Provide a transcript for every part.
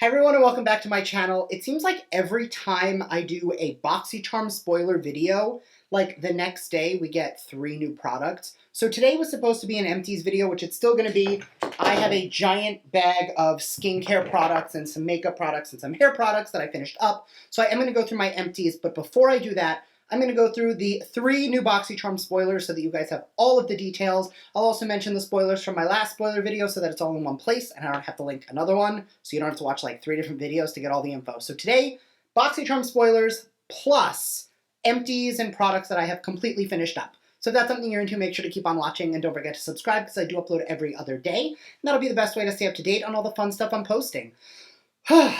Hi everyone and welcome back to my channel. It seems like every time I do a Boxycharm spoiler video, like the next day we get 3 new products. So today was supposed to be an empties video, which it's still going to be. I have a giant bag of skincare products and some makeup products and some hair products that I finished up. So I am going to go through my empties, but before I do that, I'm going to go through the 3 new Boxycharm spoilers so that you guys have all of the details. I'll also mention the spoilers from my last spoiler video so that it's all in one place and I don't have to link another one, so you don't have to watch like 3 different videos to get all the info. So today, Boxycharm spoilers plus empties and products that I have completely finished up. So if that's something you're into, make sure to keep on watching and don't forget to subscribe because I do upload every other day. And that'll be the best way to stay up to date on all the fun stuff I'm posting.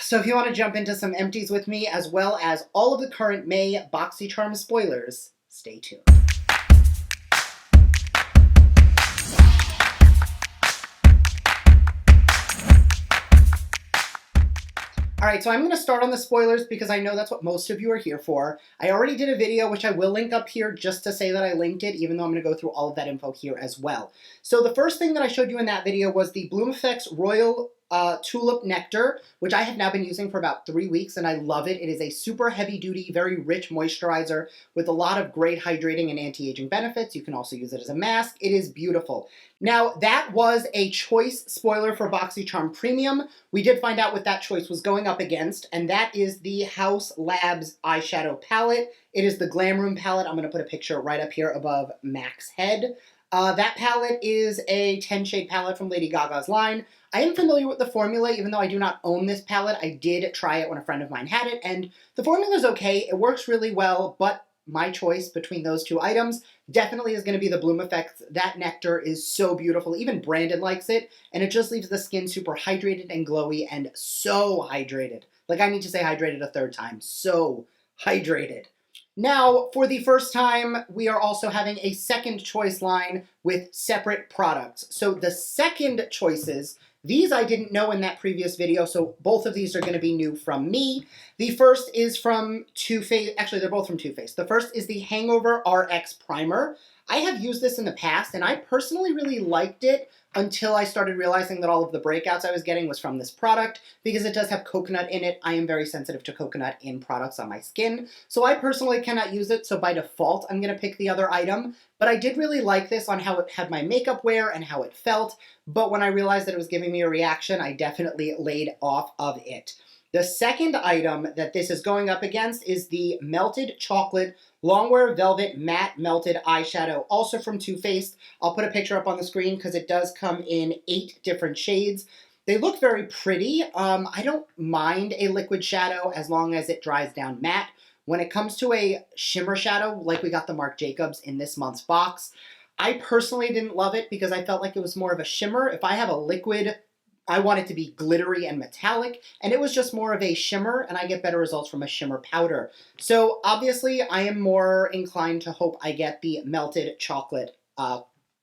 So if you want to jump into some empties with me, as well as all of the current May Boxycharm spoilers, stay tuned. Alright, so I'm going to start on the spoilers because I know that's what most of you are here for. I already did a video, which I will link up here just to say that I linked it, even though I'm going to go through all of that info here as well. So the first thing that I showed you in that video was the Bloom Effects Royal Tulip Nectar, which I have now been using for about 3 weeks, and I love it. It is a super heavy-duty, very rich moisturizer with a lot of great hydrating and anti-aging benefits. You can also use it as a mask. It is beautiful. Now, that was a choice spoiler for Boxycharm Premium. We did find out what that choice was going up against, and that is the Haus Labs eyeshadow palette. It is the Glam Room palette. I'm going to put a picture right up here above Mac's head. That palette is a 10-shade palette from Lady Gaga's line. I am familiar with the formula, even though I do not own this palette. I did try it when a friend of mine had it, and the formula is okay. It works really well, but my choice between those 2 items definitely is going to be the Bloom Effects. That nectar is so beautiful. Even Brandon likes it, and it just leaves the skin super hydrated and glowy and so hydrated. Like, I need to say hydrated a 3rd time. So hydrated. Now, for the first time, we are also having a second choice line with separate products. So the second choices, these I didn't know in that previous video, so both of these are going to be new from me. The first is from Too Faced. Actually, they're both from Too Faced. The first is the Hangover RX Primer. I have used this in the past, and I personally really liked it until I started realizing that all of the breakouts I was getting was from this product, because it does have coconut in it. I am very sensitive to coconut in products on my skin, so I personally cannot use it, so by default, I'm going to pick the other item. But I did really like this on how it had my makeup wear and how it felt, but when I realized that it was giving me a reaction, I definitely laid off of it. The second item that this is going up against is the Melted Chocolate Longwear Velvet Matte Melted Eyeshadow, also from Too Faced. I'll put a picture up on the screen because it does come in 8 different shades. They look very pretty. I don't mind a liquid shadow as long as it dries down matte. When it comes to a shimmer shadow, like we got the Marc Jacobs in this month's box, I personally didn't love it because I felt like it was more of a shimmer. If I have a liquid, I want it to be glittery and metallic, and it was just more of a shimmer, and I get better results from a shimmer powder. So obviously, I am more inclined to hope I get the Melted Chocolate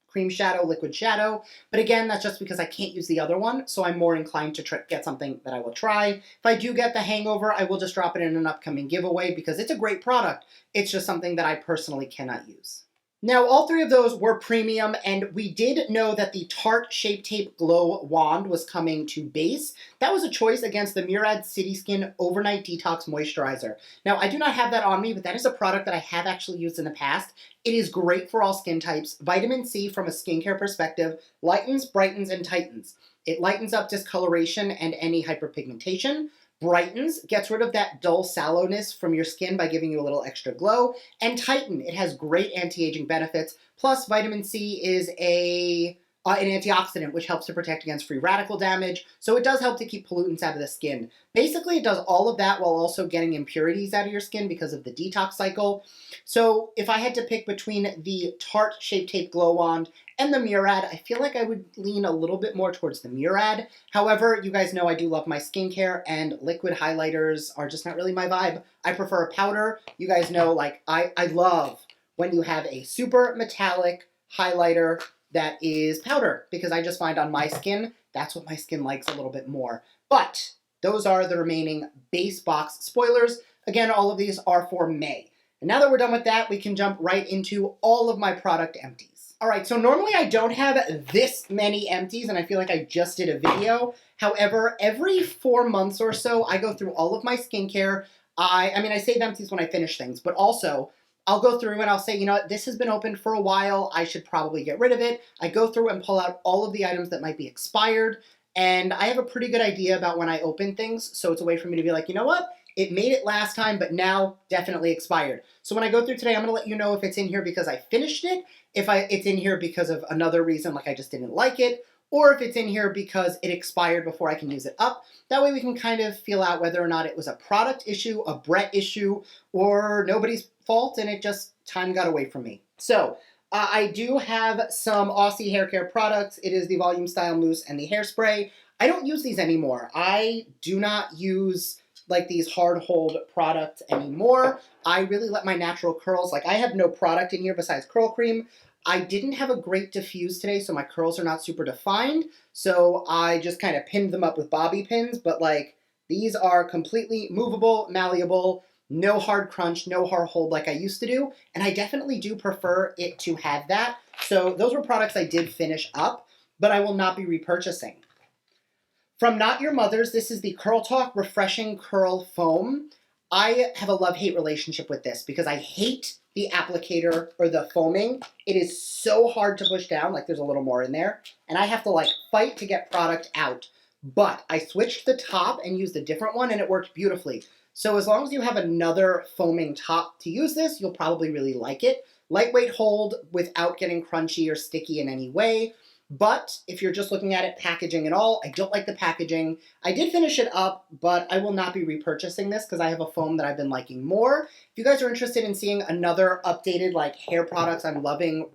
Cream Shadow, Liquid Shadow, but again, that's just because I can't use the other one, so I'm more inclined to get something that I will try. If I do get the Hangover, I will just drop it in an upcoming giveaway because it's a great product. It's just something that I personally cannot use. Now, all 3 of those were premium, and we did know that the Tarte Shape Tape Glow Wand was coming to base. That was a choice against the Murad City Skin Overnight Detox Moisturizer. Now, I do not have that on me, but that is a product that I have actually used in the past. It is great for all skin types. Vitamin C, from a skincare perspective, lightens, brightens, and tightens. It lightens up discoloration and any hyperpigmentation. Brightens, gets rid of that dull sallowness from your skin by giving you a little extra glow, and tighten. It has great anti-aging benefits, plus vitamin C is an antioxidant, which helps to protect against free radical damage, so it does help to keep pollutants out of the skin. Basically, it does all of that while also getting impurities out of your skin because of the detox cycle. So if I had to pick between the Tarte Shape Tape Glow Wand and the Murad, I feel like I would lean a little bit more towards the Murad. However, you guys know I do love my skincare, and liquid highlighters are just not really my vibe. I prefer a powder. You guys know, like, I love when you have a super metallic highlighter that is powder, because I just find on my skin, that's what my skin likes a little bit more. But those are the remaining base box spoilers. Again, all of these are for May. And now that we're done with that, we can jump right into all of my product empties. All right, so normally I don't have this many empties, and I feel like I just did a video. However, every 4 months or so, I go through all of my skincare. I mean, I save empties when I finish things, but also I'll go through and I'll say, you know what, this has been open for a while. I should probably get rid of it. I go through and pull out all of the items that might be expired, and I have a pretty good idea about when I open things, so it's a way for me to be like, you know what? It made it last time, but now definitely expired. So when I go through today, I'm going to let you know if it's in here because I finished it, if it's in here because of another reason, like I just didn't like it, or if it's in here because it expired before I can use it up. That way we can kind of feel out whether or not it was a product issue, a Brett issue, or nobody's fault and it just, time got away from me. So I do have some Aussie hair care products. It is the Volume Style Mousse and the Hairspray. I don't use these anymore. I do not use like these hard hold products anymore. I really let my natural curls, like I have no product in here besides curl cream. I didn't have a great diffuse today, so my curls are not super defined. So I just kind of pinned them up with bobby pins, but like these are completely movable, malleable, no hard crunch, no hard hold like I used to do. And I definitely do prefer it to have that. So those were products I did finish up, but I will not be repurchasing. From Not Your Mother's, this is the Curl Talk Refreshing Curl Foam. I have a love-hate relationship with this because I hate the applicator or the foaming. It is so hard to push down, like there's a little more in there, and I have to like fight to get product out. But I switched the top and used a different one and it worked beautifully. So as long as you have another foaming top to use this, you'll probably really like it. Lightweight hold without getting crunchy or sticky in any way. But if you're just looking at it packaging and all, I don't like the packaging. I did finish it up, but I will not be repurchasing this because I have a foam that I've been liking more. If you guys are interested in seeing another updated like hair products I'm loving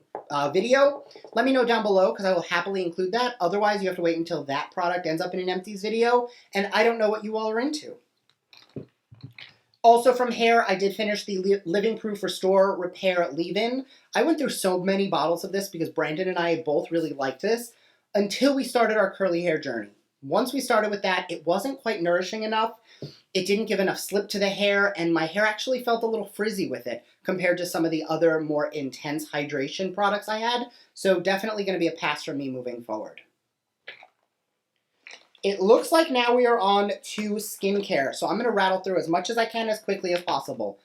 video, let me know down below because I will happily include that. Otherwise, you have to wait until that product ends up in an empties video, and I don't know what you all are into. Also from hair, I did finish the Living Proof Restore Repair Leavein. I went through so many bottles of this because Brandon and I both really liked this until we started our curly hair journey. Once we started with that, it wasn't quite nourishing enough. It didn't give enough slip to the hair, and my hair actually felt a little frizzy with it compared to some of the other more intense hydration products I had. So definitely going to be a pass for me moving forward. It looks like now we are on to skincare, so I'm going to rattle through as much as I can as quickly as possible.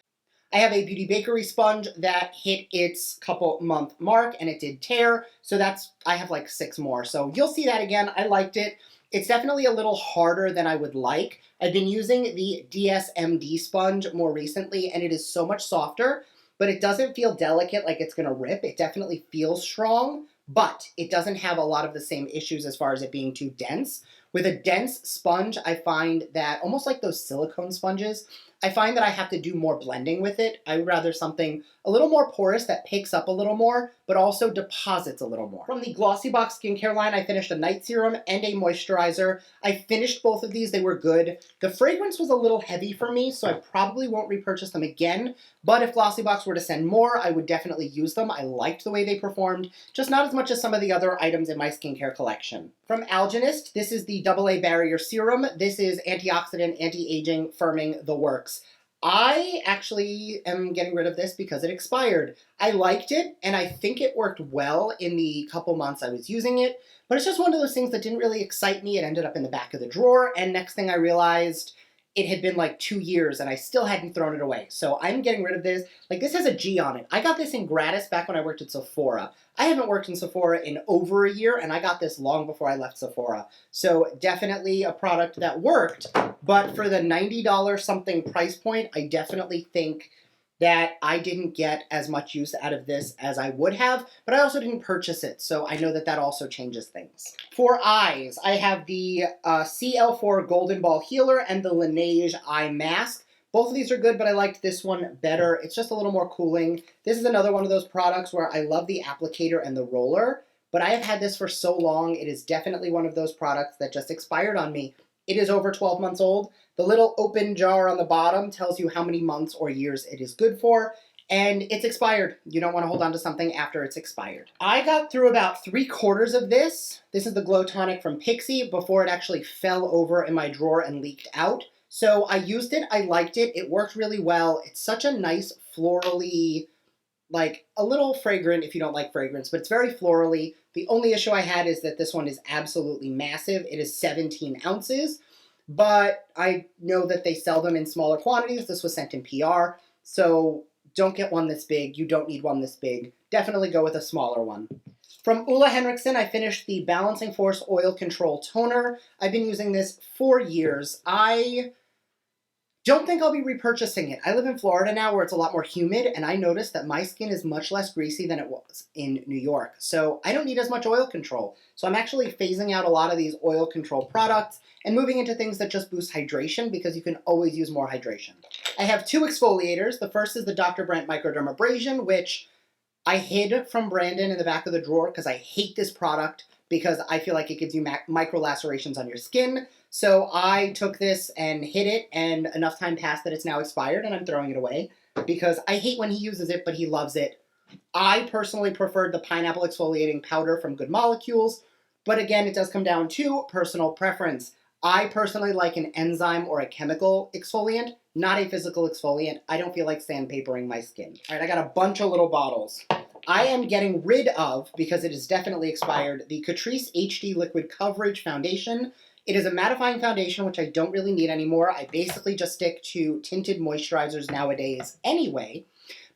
I have a Beauty Bakery sponge that hit its couple-month mark, and it did tear, so I have like 6 more. So you'll see that again. I liked it. It's definitely a little harder than I would like. I've been using the DSMD sponge more recently, and it is so much softer, but it doesn't feel delicate like it's going to rip. It definitely feels strong, but it doesn't have a lot of the same issues as far as it being too dense. With a dense sponge, I find that, almost like those silicone sponges, I find that I have to do more blending with it. I would rather something a little more porous that picks up a little more, but also deposits a little more. From the Glossybox skincare line, I finished a night serum and a moisturizer. I finished both of these. They were good. The fragrance was a little heavy for me, so I probably won't repurchase them again, but if Glossybox were to send more, I would definitely use them. I liked the way they performed, just not as much as some of the other items in my skincare collection. From Algenist, this is the AA Barrier Serum. This is antioxidant, anti-aging, firming, the works. I actually am getting rid of this because it expired. I liked it, and I think it worked well in the couple months I was using it, but it's just one of those things that didn't really excite me. It ended up in the back of the drawer, and next thing I realized, it had been like 2 years and I still hadn't thrown it away. So I'm getting rid of this. Like, this has a G on it. I got this in gratis back when I worked at Sephora. I haven't worked in Sephora in over a year, and I got this long before I left Sephora. So definitely a product that worked, but for the $90 something price point, I definitely think that I didn't get as much use out of this as I would have, but I also didn't purchase it, so I know that that also changes things. For eyes, I have the CL4 Golden Ball Healer and the Laneige Eye Mask. Both of these are good, but I liked this one better. It's just a little more cooling. This is another one of those products where I love the applicator and the roller, but I have had this for so long. It is definitely one of those products that just expired on me. It is over 12 months old. The little open jar on the bottom tells you how many months or years it is good for, and it's expired. You don't want to hold on to something after it's expired. I got through about 3/4 of this. This is the Glow Tonic from PEEKS before it actually fell over in my drawer and leaked out. So I used it, I liked it, it worked really well. It's such a nice florally, like a little fragrant if you don't like fragrance, but it's very florally. The only issue I had is that this one is absolutely massive. It is 17 ounces, but I know that they sell them in smaller quantities. This was sent in PR, so don't get one this big. You don't need one this big. Definitely go with a smaller one. From Ulla Henriksen, I finished the Balancing Force Oil Control Toner. I've been using this for years. I don't think I'll be repurchasing it. I live in Florida now where it's a lot more humid, and I noticed that my skin is much less greasy than it was in New York. So I don't need as much oil control. So I'm actually phasing out a lot of these oil control products and moving into things that just boost hydration because you can always use more hydration. I have 2 exfoliators. The first is the Dr. Brandt Microdermabrasion, which I hid from Brandon in the back of the drawer because I hate this product because I feel like it gives you micro lacerations on your skin. So I took this and hid it, and enough time passed that it's now expired, and I'm throwing it away because I hate when he uses it, but he loves it. I personally preferred the pineapple exfoliating powder from Good Molecules, but again, it does come down to personal preference. I personally like an enzyme or a chemical exfoliant, not a physical exfoliant. I don't feel like sandpapering my skin. All right, I got a bunch of little bottles. I am getting rid of, because it is definitely expired, the Catrice HD Liquid Coverage Foundation. It is a mattifying foundation, which I don't really need anymore. I basically just stick to tinted moisturizers nowadays anyway.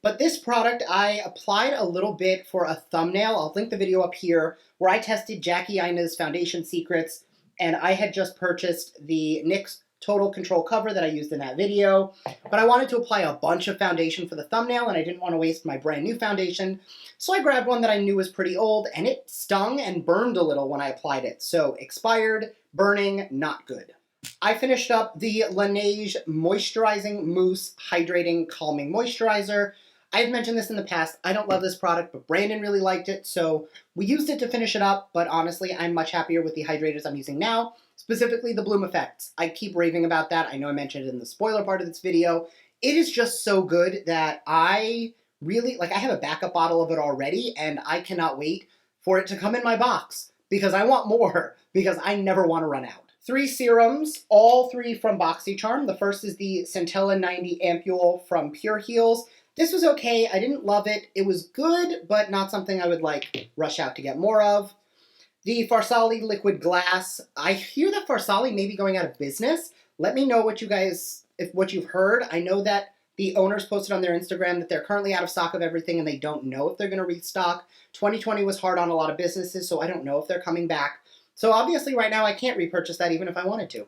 But this product, I applied a little bit for a thumbnail. I'll link the video up here, where I tested Jackie Aina's Foundation Secrets, and I had just purchased the NYX Total Control Cover that I used in that video. But I wanted to apply a bunch of foundation for the thumbnail, and I didn't want to waste my brand new foundation. So I grabbed one that I knew was pretty old, and it stung and burned a little when I applied it. So expired, burning, not good. I finished up the Laneige Moisturizing Mousse Hydrating Calming Moisturizer. I've mentioned this in the past. I don't love this product, but Brandon really liked it, so we used it to finish it up, but honestly, I'm much happier with the hydrators I'm using now, specifically the Bloom Effects. I keep raving about that. I know I mentioned it in the spoiler part of this video. It is just so good that I really, I have a backup bottle of it already, and I cannot wait for it to come in my box, because I want more, because I never want to run out. 3 serums, all 3 from Boxycharm. The first is the Centella 90 Ampule from Pure Heals. This was okay. I didn't love it. It was good, but not something I would rush out to get more of. The Farsali Liquid Glass. I hear that Farsali may be going out of business. Let me know what you guys, what you've heard. I know that the owners posted on their Instagram that they're currently out of stock of everything and they don't know if they're going to restock. 2020 was hard on a lot of businesses, so I don't know if they're coming back. So obviously right now I can't repurchase that even if I wanted to.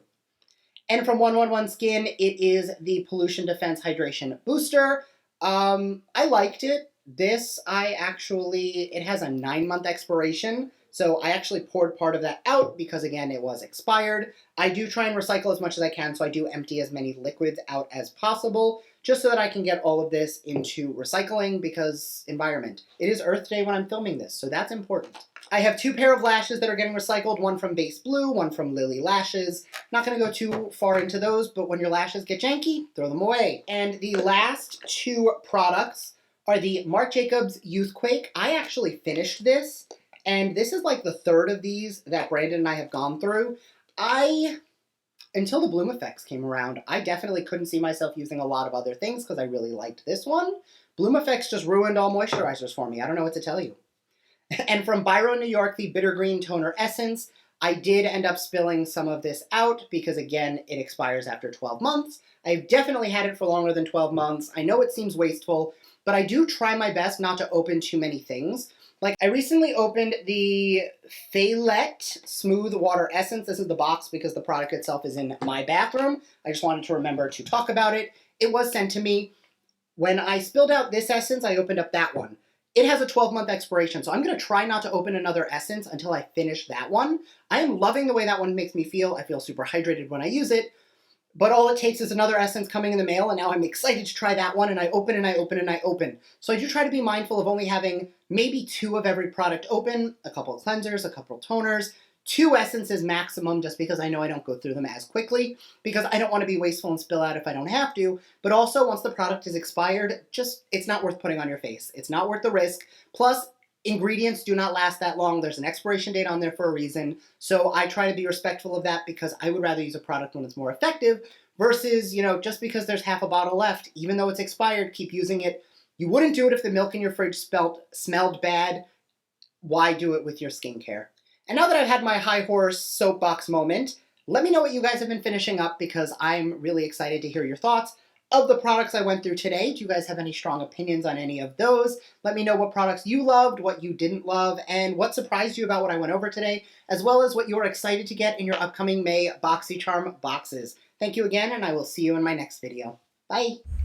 And from 111 Skin, it is the Pollution Defense Hydration Booster. I liked it. This, it has a 9-month expiration, so I actually poured part of that out because, again, it was expired. I do try and recycle as much as I can, so I do empty as many liquids out as possible, just so that I can get all of this into recycling because environment. It is Earth Day when I'm filming this, so that's important. I have 2 pair of lashes that are getting recycled, one from Base Blue, one from Lily Lashes. Not going to go too far into those, but when your lashes get janky, throw them away. And the last 2 products are the Marc Jacobs Youthquake. I actually finished this, and this is like the 3rd of these that Brandon and I have gone through. Until the Bloom Effects came around, I definitely couldn't see myself using a lot of other things because I really liked this one. Bloom Effects just ruined all moisturizers for me. I don't know what to tell you. And from Byron New York, the Bitter Green Toner Essence. I did end up spilling some of this out because, again, it expires after 12 months. I've definitely had it for longer than 12 months. I know it seems wasteful, but I do try my best not to open too many things. I recently opened the Faylette Smooth Water Essence. This is the box because the product itself is in my bathroom. I just wanted to remember to talk about it. It was sent to me. When I spilled out this essence, I opened up that one. It has a 12-month expiration, so I'm going to try not to open another essence until I finish that one. I am loving the way that one makes me feel. I feel super hydrated when I use it, but all it takes is another essence coming in the mail, and now I'm excited to try that one, and I open and I open and I open. So I do try to be mindful of only having maybe 2 of every product open, a couple of cleansers, a couple of toners, 2 essences maximum, just because I know I don't go through them as quickly, because I don't want to be wasteful and spill out if I don't have to, but also once the product is expired, it's not worth putting on your face. It's not worth the risk. Plus, ingredients do not last that long. There's an expiration date on there for a reason, so I try to be respectful of that because I would rather use a product when it's more effective versus, just because there's half a bottle left, even though it's expired, keep using it You wouldn't do it if the milk in your fridge smelled bad. Why do it with your skincare? And now that I've had my high horse soapbox moment, let me know what you guys have been finishing up, because I'm really excited to hear your thoughts of the products I went through today. Do you guys have any strong opinions on any of those? Let me know what products you loved, what you didn't love, and what surprised you about what I went over today, as well as what you're excited to get in your upcoming May Boxycharm boxes. Thank you again, and I will see you in my next video. Bye!